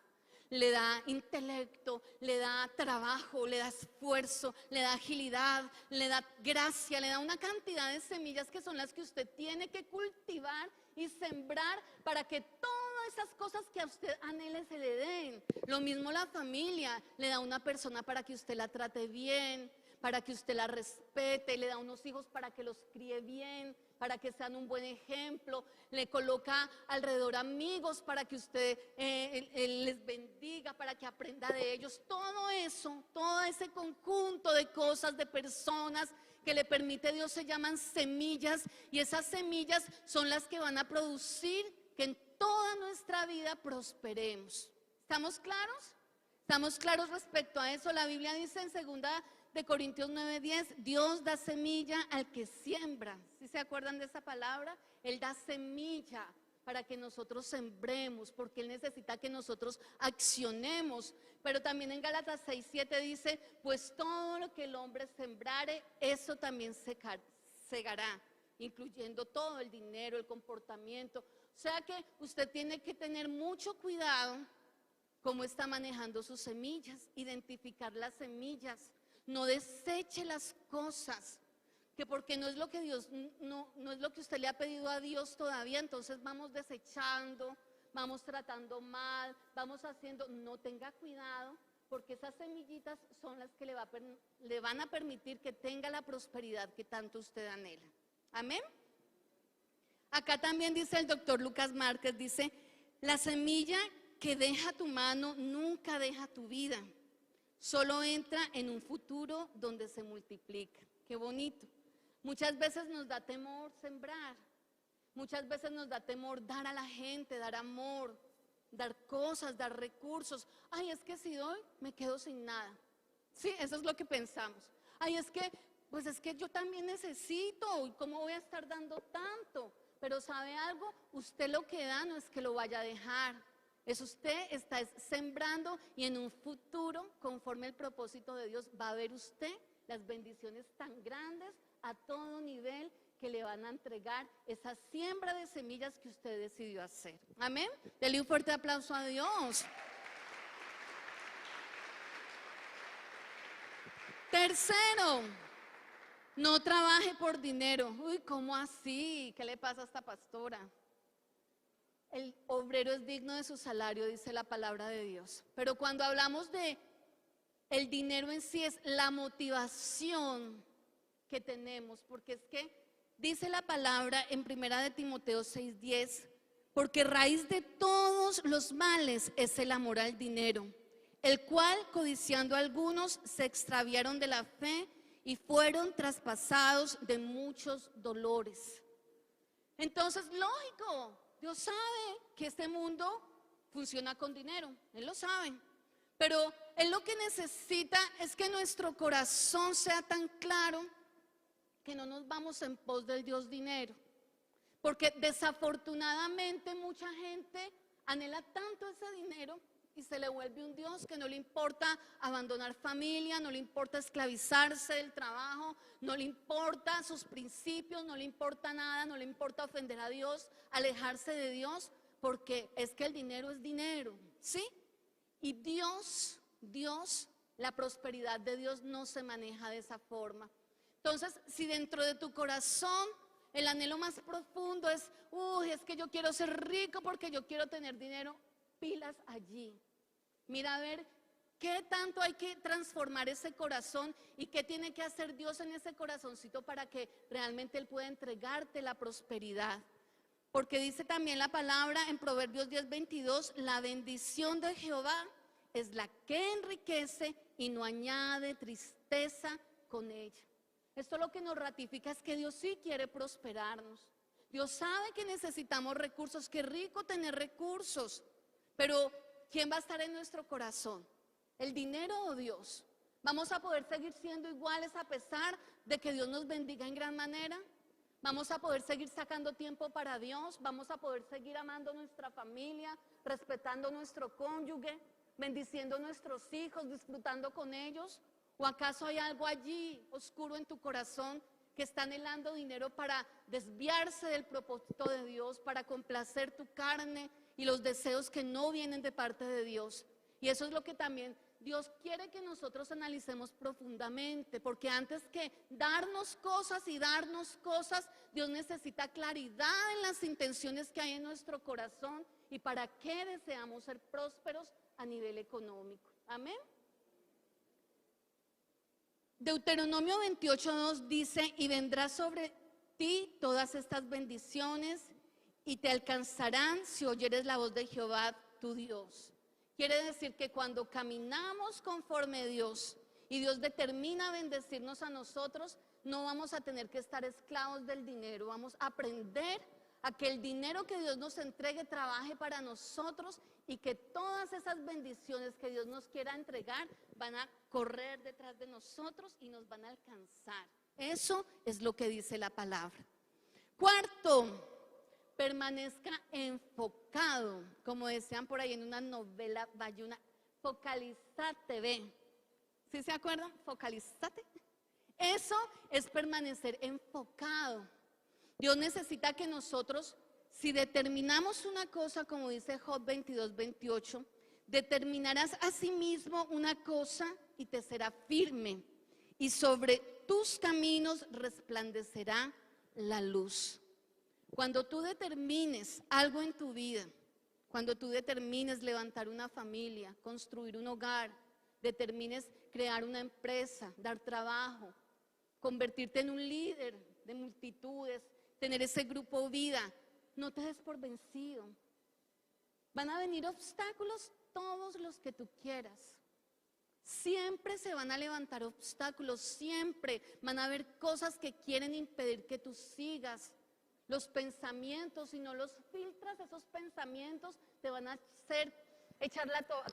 Speaker 1: le da intelecto, le da trabajo, le da esfuerzo, le da agilidad, le da gracia, le da una cantidad de semillas que son las que usted tiene que cultivar y sembrar para que todas esas cosas que a usted anhele se le den. Lo mismo la familia, le da una persona para que usted la trate bien, para que usted la respete, le da unos hijos para que los críe bien, para que sean un buen ejemplo, le coloca alrededor amigos para que usted les bendiga, para que aprenda de ellos. Todo eso, todo ese conjunto de cosas, de personas que le permite Dios se llaman semillas y esas semillas son las que van a producir que en toda nuestra vida prosperemos. ¿Estamos claros? ¿Estamos claros respecto a eso? La Biblia dice en 2 Corintios 9:10, Dios da semilla al que siembra. ¿Sí se acuerdan de esa palabra? Él da semilla para que nosotros sembremos, porque Él necesita que nosotros accionemos. Pero también en Gálatas 6:7 dice, pues todo lo que el hombre sembrare, eso también segará, incluyendo todo el dinero, el comportamiento. O sea que usted tiene que tener mucho cuidado cómo está manejando sus semillas, identificar las semillas. No deseche las cosas, que porque no es lo que Dios, no es lo que usted le ha pedido a Dios todavía, entonces vamos desechando, vamos tratando mal, vamos haciendo, no, tenga cuidado, porque esas semillitas son las que le van a permitir que tenga la prosperidad que tanto usted anhela. Amén. Acá también dice el doctor Lucas Márquez, dice, la semilla que deja tu mano nunca deja tu vida. Solo entra en un futuro donde se multiplica. Qué bonito. Muchas veces nos da temor sembrar. Muchas veces nos da temor dar a la gente, dar amor, dar cosas, dar recursos. Ay, es que si doy, me quedo sin nada. Sí, eso es lo que pensamos. Ay, es que yo también necesito. ¿Y cómo voy a estar dando tanto? Pero ¿sabe algo? Usted lo que da no es que lo vaya a dejar. Es usted está sembrando y en un futuro, conforme el propósito de Dios, va a ver usted las bendiciones tan grandes a todo nivel que le van a entregar esa siembra de semillas que usted decidió hacer. Amén. Dele un fuerte aplauso a Dios. Tercero, no trabaje por dinero. Uy, ¿cómo así? ¿Qué le pasa a esta pastora? El obrero es digno de su salario, dice la palabra de Dios. Pero cuando hablamos de el dinero en sí es la motivación que tenemos, porque es que dice la palabra en 1 Timoteo 6:10, porque raíz de todos los males es el amor al dinero, el cual codiciando algunos se extraviaron de la fe y fueron traspasados de muchos dolores. Entonces, lógico, Dios sabe que este mundo funciona con dinero, Él lo sabe. Pero Él lo que necesita es que nuestro corazón sea tan claro que no nos vamos en pos del Dios dinero. Porque desafortunadamente mucha gente anhela tanto ese dinero y se le vuelve un Dios que no le importa abandonar familia, no le importa esclavizarse del trabajo, no le importa sus principios, no le importa nada, no le importa ofender a Dios, alejarse de Dios, porque es que el dinero es dinero, ¿sí? Y Dios, la prosperidad de Dios no se maneja de esa forma. Entonces, si dentro de tu corazón el anhelo más profundo es, es que yo quiero ser rico porque yo quiero tener dinero, pilas allí. Mira a ver qué tanto hay que transformar ese corazón y qué tiene que hacer Dios en ese corazoncito para que realmente Él pueda entregarte la prosperidad. Porque dice también la palabra en Proverbios 10:22, la bendición de Jehová es la que enriquece y no añade tristeza con ella. Esto lo que nos ratifica es que Dios sí quiere prosperarnos. Dios sabe que necesitamos recursos, qué rico tener recursos, pero ¿quién va a estar en nuestro corazón? ¿El dinero o Dios? ¿Vamos a poder seguir siendo iguales a pesar de que Dios nos bendiga en gran manera? ¿Vamos a poder seguir sacando tiempo para Dios? ¿Vamos a poder seguir amando a nuestra familia, respetando a nuestro cónyuge, bendiciendo a nuestros hijos, disfrutando con ellos? ¿O acaso hay algo allí oscuro en tu corazón que está anhelando dinero para desviarse del propósito de Dios, para complacer tu carne y los deseos que no vienen de parte de Dios? Y eso es lo que también Dios quiere que nosotros analicemos profundamente, porque antes que darnos cosas, Dios necesita claridad en las intenciones que hay en nuestro corazón y para qué deseamos ser prósperos a nivel económico. Amén. Deuteronomio 28:2 dice, y vendrá sobre ti todas estas bendiciones y te alcanzarán si oyeres la voz de Jehová tu Dios. Quiere decir que cuando caminamos conforme a Dios y Dios determina bendecirnos a nosotros, no vamos a tener que estar esclavos del dinero, vamos a aprender a que el dinero que Dios nos entregue trabaje para nosotros y que todas esas bendiciones que Dios nos quiera entregar van a correr detrás de nosotros y nos van a alcanzar. Eso es lo que dice la palabra. Cuarto, permanezca enfocado, como decían por ahí en una novela bayuna, focalizate, ve. ¿Sí se acuerdan? Focalizate. Eso es permanecer enfocado. Dios necesita que nosotros, si determinamos una cosa, como dice Job 22:28, determinarás a sí mismo una cosa y te será firme, y sobre tus caminos resplandecerá la luz. Cuando tú determines algo en tu vida, cuando tú determines levantar una familia, construir un hogar, determines crear una empresa, dar trabajo, convertirte en un líder de multitudes, tener ese grupo vida, no te des por vencido. Van a venir obstáculos todos los que tú quieras. Siempre se van a levantar obstáculos, siempre van a haber cosas que quieren impedir que tú sigas. Los pensamientos, si no los filtras, esos pensamientos te van a hacer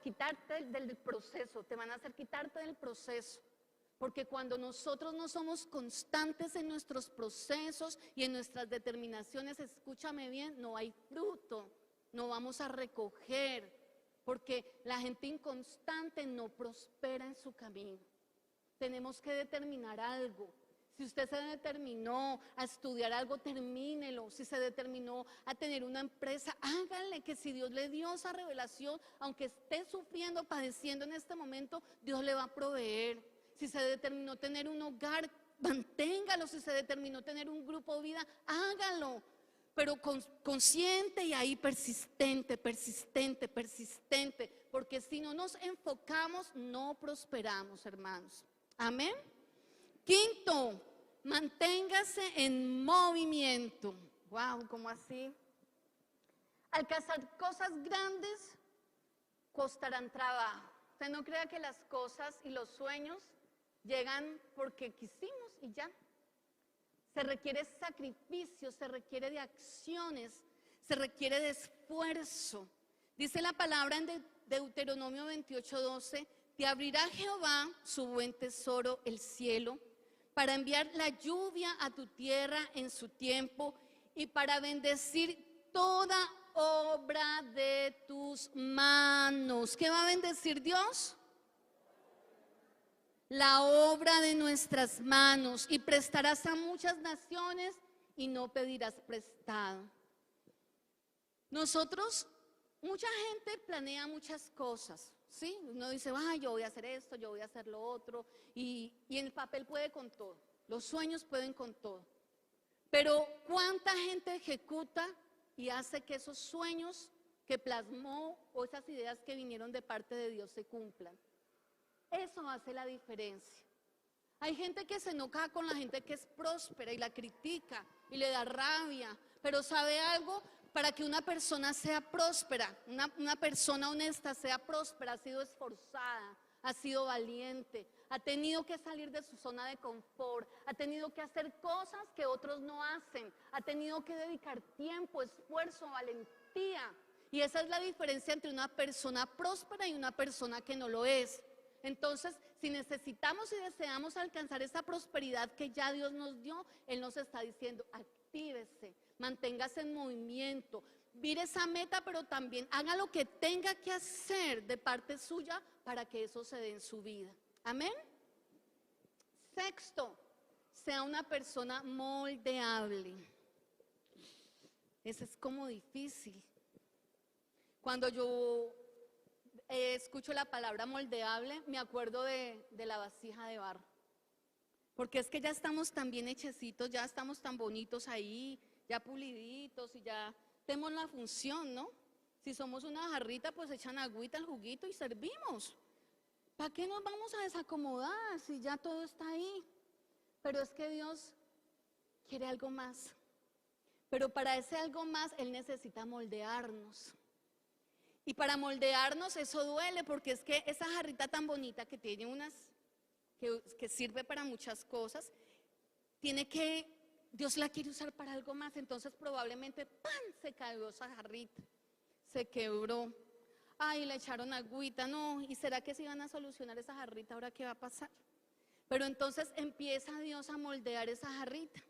Speaker 1: quitarte del proceso, te van a hacer quitarte del proceso. Porque cuando nosotros no somos constantes en nuestros procesos y en nuestras determinaciones, escúchame bien, no hay fruto, no vamos a recoger, porque la gente inconstante no prospera en su camino. Tenemos que determinar algo. Si usted se determinó a estudiar algo, termínelo. Si se determinó a tener una empresa, hágale, que si Dios le dio esa revelación, aunque esté sufriendo, padeciendo en este momento, Dios le va a proveer. Si se determinó tener un hogar, manténgalo. Si se determinó tener un grupo de vida, hágalo. Pero consciente y ahí persistente, porque si no nos enfocamos, no prosperamos, hermanos. Amén. Quinto, manténgase en movimiento. Wow, ¿cómo así? Alcanzar cosas grandes costarán trabajo. Usted no crea que las cosas y los sueños llegan porque quisimos y ya. Se requiere sacrificio, se requiere de acciones, se requiere de esfuerzo. Dice la palabra en Deuteronomio 28:12, te abrirá Jehová su buen tesoro, el cielo, para enviar la lluvia a tu tierra en su tiempo y para bendecir toda obra de tus manos. ¿Qué va a bendecir Dios? La obra de nuestras manos. Y prestarás a muchas naciones y no pedirás prestado. Nosotros, mucha gente planea muchas cosas, ¿sí? Uno dice, yo voy a hacer esto, yo voy a hacer lo otro, y el papel puede con todo, los sueños pueden con todo. Pero ¿cuánta gente ejecuta y hace que esos sueños que plasmó o esas ideas que vinieron de parte de Dios se cumplan? Eso hace la diferencia. Hay gente que se enoja con la gente que es próspera y la critica y le da rabia, pero ¿sabe algo? Para que una persona sea próspera, una persona honesta sea próspera, ha sido esforzada, ha sido valiente, ha tenido que salir de su zona de confort, ha tenido que hacer cosas que otros no hacen, ha tenido que dedicar tiempo, esfuerzo, valentía. Y esa es la diferencia entre una persona próspera y una persona que no lo es. Entonces, si necesitamos y deseamos alcanzar esa prosperidad que ya Dios nos dio, Él nos está diciendo, actívese, manténgase en movimiento, mire esa meta, pero también haga lo que tenga que hacer de parte suya para que eso se dé en su vida. Amén. Sexto, sea una persona moldeable. Eso es como difícil. Cuando yo escucho la palabra moldeable, me acuerdo de la vasija de barro. Porque es que ya estamos tan bien hechecitos, ya estamos tan bonitos ahí, ya puliditos y ya tenemos la función, ¿no? Si somos una jarrita, pues echan agüita, el juguito y servimos. ¿Para qué nos vamos a desacomodar si ya todo está ahí? Pero es que Dios quiere algo más. Pero para ese algo más, Él necesita moldearnos. Y para moldearnos eso duele, porque es que esa jarrita tan bonita que tiene que sirve para muchas cosas, Dios la quiere usar para algo más, entonces probablemente ¡pam!, se cayó esa jarrita, se quebró, le echaron agüita, no, ¿y será que se iban a solucionar esa jarrita? ¿Ahora qué va a pasar? Pero entonces empieza Dios a moldear esa jarrita.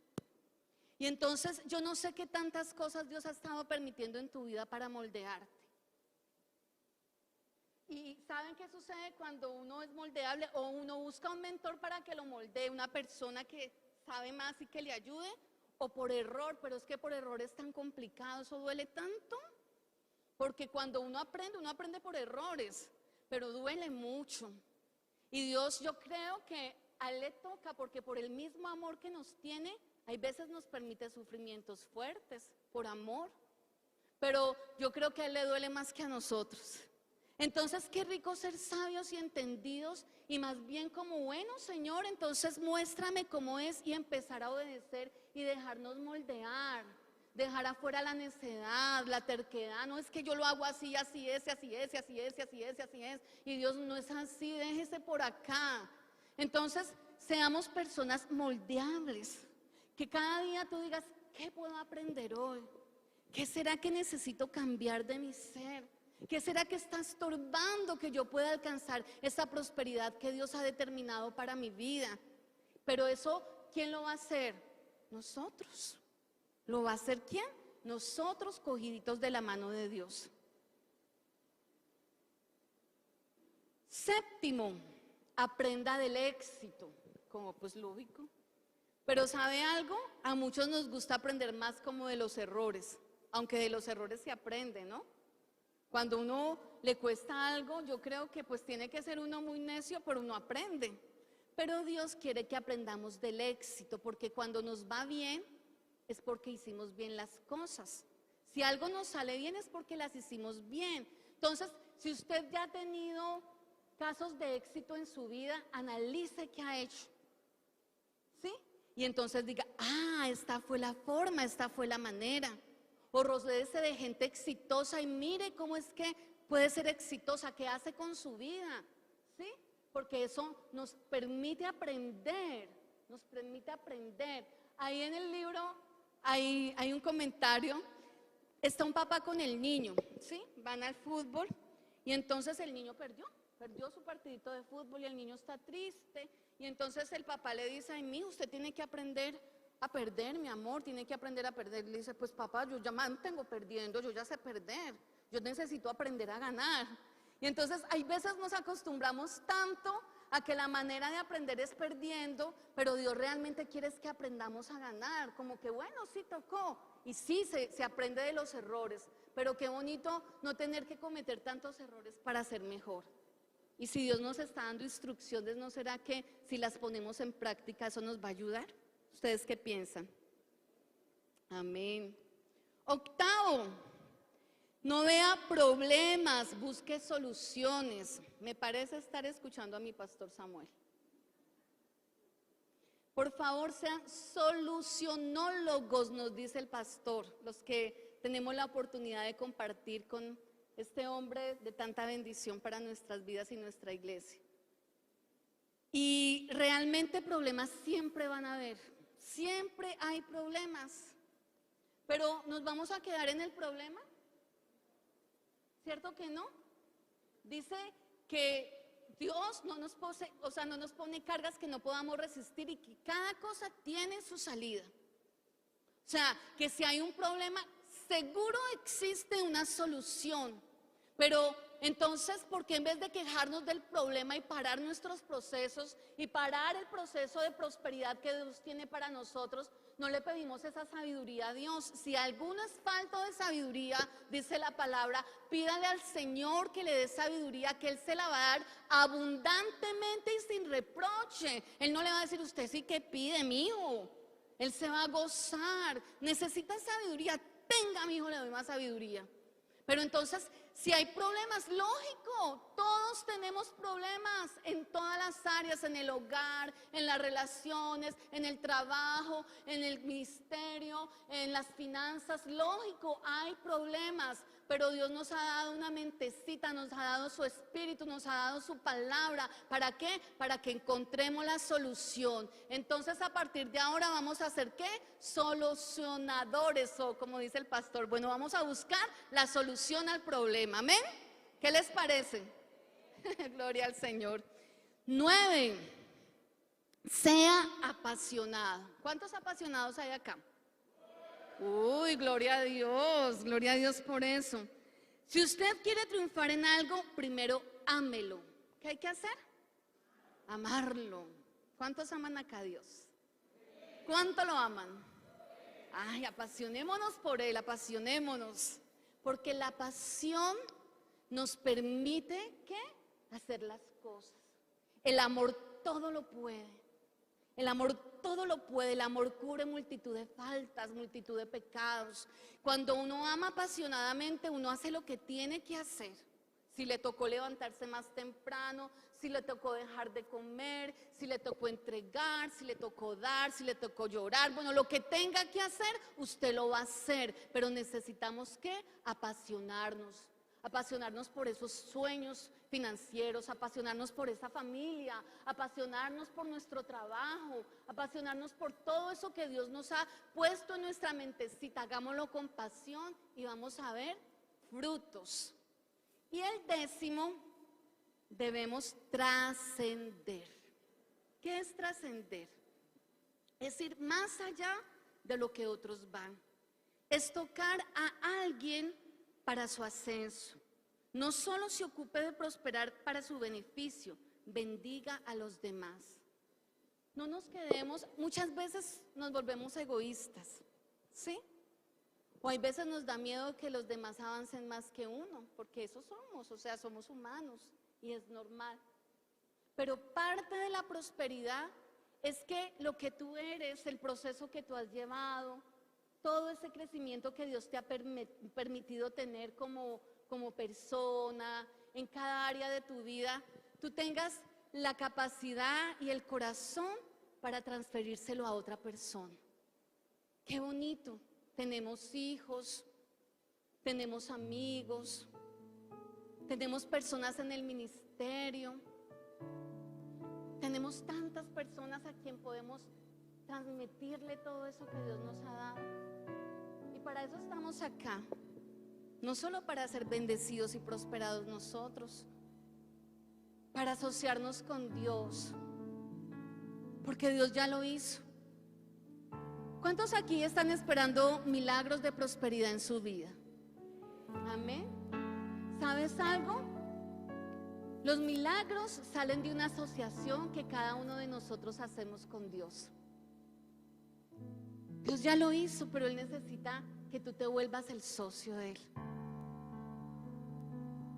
Speaker 1: Y entonces yo no sé qué tantas cosas Dios ha estado permitiendo en tu vida para moldearte. ¿Y saben qué sucede cuando uno es moldeable o uno busca un mentor para que lo moldee, una persona que sabe más y que le ayude, o por error? Pero es que por error es tan complicado, eso duele tanto, porque cuando uno aprende por errores, pero duele mucho. Y Dios, yo creo que a Él le toca, porque por el mismo amor que nos tiene, hay veces nos permite sufrimientos fuertes por amor, pero yo creo que a Él le duele más que a nosotros. Entonces, qué rico ser sabios y entendidos y más bien como, bueno, Señor, entonces muéstrame cómo es y empezar a obedecer y dejarnos moldear, dejar afuera la necedad, la terquedad. No es que yo lo hago así, así es, así es, así es, así es, así es, y Dios no es así, déjese por acá. Entonces, seamos personas moldeables, que cada día tú digas, ¿qué puedo aprender hoy? ¿Qué será que necesito cambiar de mi ser? ¿Qué será que está estorbando que yo pueda alcanzar esa prosperidad que Dios ha determinado para mi vida? Pero eso, ¿quién lo va a hacer? Nosotros. ¿Lo va a hacer quién? Nosotros, cogiditos de la mano de Dios. Séptimo, aprenda del éxito, como pues lógico. Pero ¿sabe algo? A muchos nos gusta aprender más como de los errores, aunque de los errores se aprende, ¿no? Cuando uno le cuesta algo, yo creo que pues tiene que ser uno muy necio, pero uno aprende. Pero Dios quiere que aprendamos del éxito, porque cuando nos va bien es porque hicimos bien las cosas. Si algo nos sale bien es porque las hicimos bien. Entonces, si usted ya ha tenido casos de éxito en su vida, analice qué ha hecho, ¿sí? Y entonces diga, esta fue la forma, esta fue la manera. O rodéese de gente exitosa y mire cómo es que puede ser exitosa, qué hace con su vida, ¿sí? Porque eso nos permite aprender, nos permite aprender. Ahí en el libro hay un comentario está un papá con el niño, ¿sí? Van al fútbol y entonces el niño perdió su partidito de fútbol y el niño está triste y entonces el papá le dice, ay, mi, usted tiene que aprender a perder, mi amor, tiene que aprender a perder. Le dice, pues papá, yo ya me mantengo perdiendo, yo ya sé perder, yo necesito aprender a ganar. Y entonces hay veces nos acostumbramos tanto a que la manera de aprender es perdiendo, pero Dios realmente quiere es que aprendamos a ganar, como que bueno, sí tocó, y sí se aprende de los errores, pero qué bonito no tener que cometer tantos errores para ser mejor. Y si Dios nos está dando instrucciones, ¿no será que si las ponemos en práctica eso nos va a ayudar? ¿Ustedes qué piensan? Amén. Octavo, no vea problemas, busque soluciones. Me parece estar escuchando a mi pastor Samuel. Por favor, sean solucionólogos, nos dice el pastor, los que tenemos la oportunidad de compartir con este hombre de tanta bendición para nuestras vidas y nuestra iglesia. Y realmente problemas siempre van a haber, siempre hay problemas, pero ¿nos vamos a quedar en el problema? ¿Cierto que no? Dice que Dios no nos pone cargas que no podamos resistir y que cada cosa tiene su salida. O sea, que si hay un problema, seguro existe una solución. Pero entonces, ¿por qué en vez de quejarnos del problema y parar nuestros procesos y parar el proceso de prosperidad que Dios tiene para nosotros, no le pedimos esa sabiduría a Dios? Si alguno es falto de sabiduría, dice la palabra, pídale al Señor que le dé sabiduría, que Él se la va a dar abundantemente y sin reproche. Él no le va a decir, usted sí que pide, mijo. Él se va a gozar. Necesita sabiduría, tenga, mijo, le doy más sabiduría. Pero entonces, si hay problemas, lógico, todos tenemos problemas en todas las áreas, en el hogar, en las relaciones, en el trabajo, en el ministerio, en las finanzas, lógico, hay problemas, pero Dios nos ha dado una mentecita, nos ha dado su espíritu, nos ha dado su palabra. ¿Para qué? Para que encontremos la solución. Entonces, a partir de ahora vamos a hacer ¿qué? Solucionadores, o como dice el pastor, bueno, vamos a buscar la solución al problema. ¿Amén? ¿Qué les parece? Gloria al Señor. 9. Sea apasionado. ¿Cuántos apasionados hay acá? Uy, gloria a Dios por eso. Si usted quiere triunfar en algo, primero ámelo. ¿Qué hay que hacer? Amarlo. ¿Cuántos aman acá a Dios? ¿Cuánto lo aman? Ay, apasionémonos por Él, apasionémonos. Porque la pasión nos permite, ¿qué? Hacer las cosas. El amor todo lo puede. El amor todo lo puede, el amor cubre multitud de faltas, multitud de pecados. Cuando uno ama apasionadamente, uno hace lo que tiene que hacer. Si le tocó levantarse más temprano, si le tocó dejar de comer, si le tocó entregar, si le tocó dar, si le tocó llorar, bueno, lo que tenga que hacer, usted lo va a hacer. Pero necesitamos ¿qué? Apasionarnos. Apasionarnos por esos sueños financieros, apasionarnos por esa familia, apasionarnos por nuestro trabajo, apasionarnos por todo eso que Dios nos ha puesto en nuestra mentecita. Hagámoslo con pasión y vamos a ver frutos. Y el 10, debemos trascender. ¿Qué es trascender? Es ir más allá de lo que otros van. Es tocar a alguien para su ascenso. No solo se ocupe de prosperar para su beneficio, bendiga a los demás. No nos quedemos, muchas veces nos volvemos egoístas, ¿sí? O hay veces nos da miedo que los demás avancen más que uno, porque eso somos, o sea, somos humanos y es normal. Pero parte de la prosperidad es que lo que tú eres, el proceso que tú has llevado, todo ese crecimiento que Dios te ha permitido tener como persona, en cada área de tu vida, tú tengas la capacidad y el corazón para transferírselo a otra persona. Qué bonito. Tenemos hijos, tenemos amigos, tenemos personas en el ministerio, tenemos tantas personas a quien podemos transmitirle todo eso que Dios nos ha dado. Y para eso estamos acá, no solo para ser bendecidos y prosperados nosotros, para asociarnos con Dios, porque Dios ya lo hizo. ¿Cuántos aquí están esperando milagros de prosperidad en su vida? Amén. ¿Sabes algo? Los milagros salen de una asociación que cada uno de nosotros hacemos con Dios. Dios ya lo hizo, pero Él necesita que tú te vuelvas el socio de Él.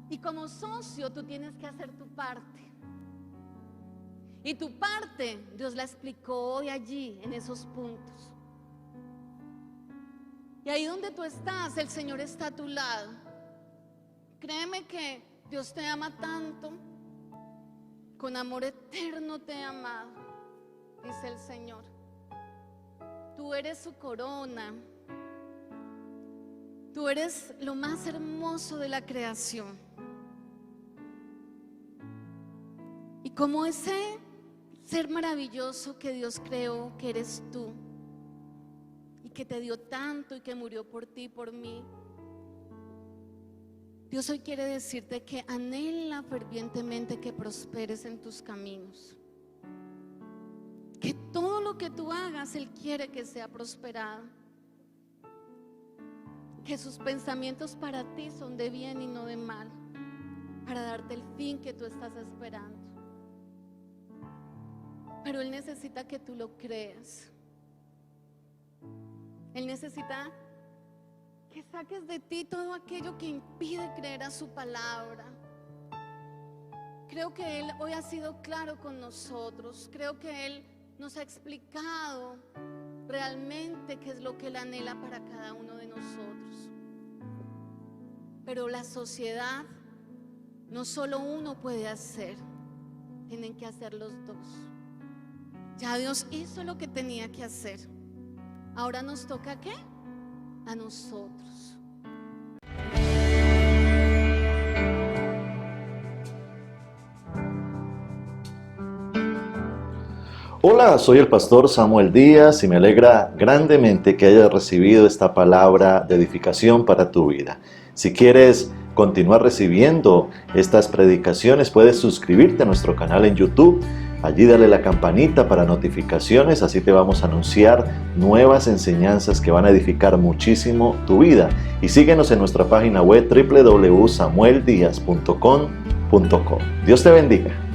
Speaker 1: Y como socio tú tienes que hacer tu parte. Y tu parte, Dios la explicó hoy allí, en esos puntos. Y ahí donde tú estás, el Señor está a tu lado. Créeme que Dios te ama tanto, con amor eterno te ha amado, dice el Señor. Tú eres su corona, tú eres lo más hermoso de la creación. Y como ese ser maravilloso que Dios creó, que eres tú, y que te dio tanto y que murió por ti y por mí, Dios hoy quiere decirte que anhela fervientemente que prosperes en tus caminos, que todo lo que tú hagas Él quiere que sea prosperado, que sus pensamientos para ti son de bien y no de mal, para darte el fin que tú estás esperando. Pero Él necesita que tú lo creas. Él necesita que saques de ti todo aquello que impide creer a su palabra. Creo que Él hoy ha sido claro con nosotros. Creo que Él nos ha explicado realmente qué es lo que Él anhela para cada uno de nosotros. Pero la sociedad, no solo uno puede hacer, tienen que hacer los dos. Ya Dios hizo lo que tenía que hacer. Ahora nos toca ¿qué? A nosotros.
Speaker 2: Hola, soy el pastor Samuel Díaz y me alegra grandemente que hayas recibido esta palabra de edificación para tu vida. Si quieres continuar recibiendo estas predicaciones, puedes suscribirte a nuestro canal en YouTube. Allí dale la campanita para notificaciones, así te vamos a anunciar nuevas enseñanzas que van a edificar muchísimo tu vida. Y síguenos en nuestra página web www.samueldiaz.com.co. Dios te bendiga.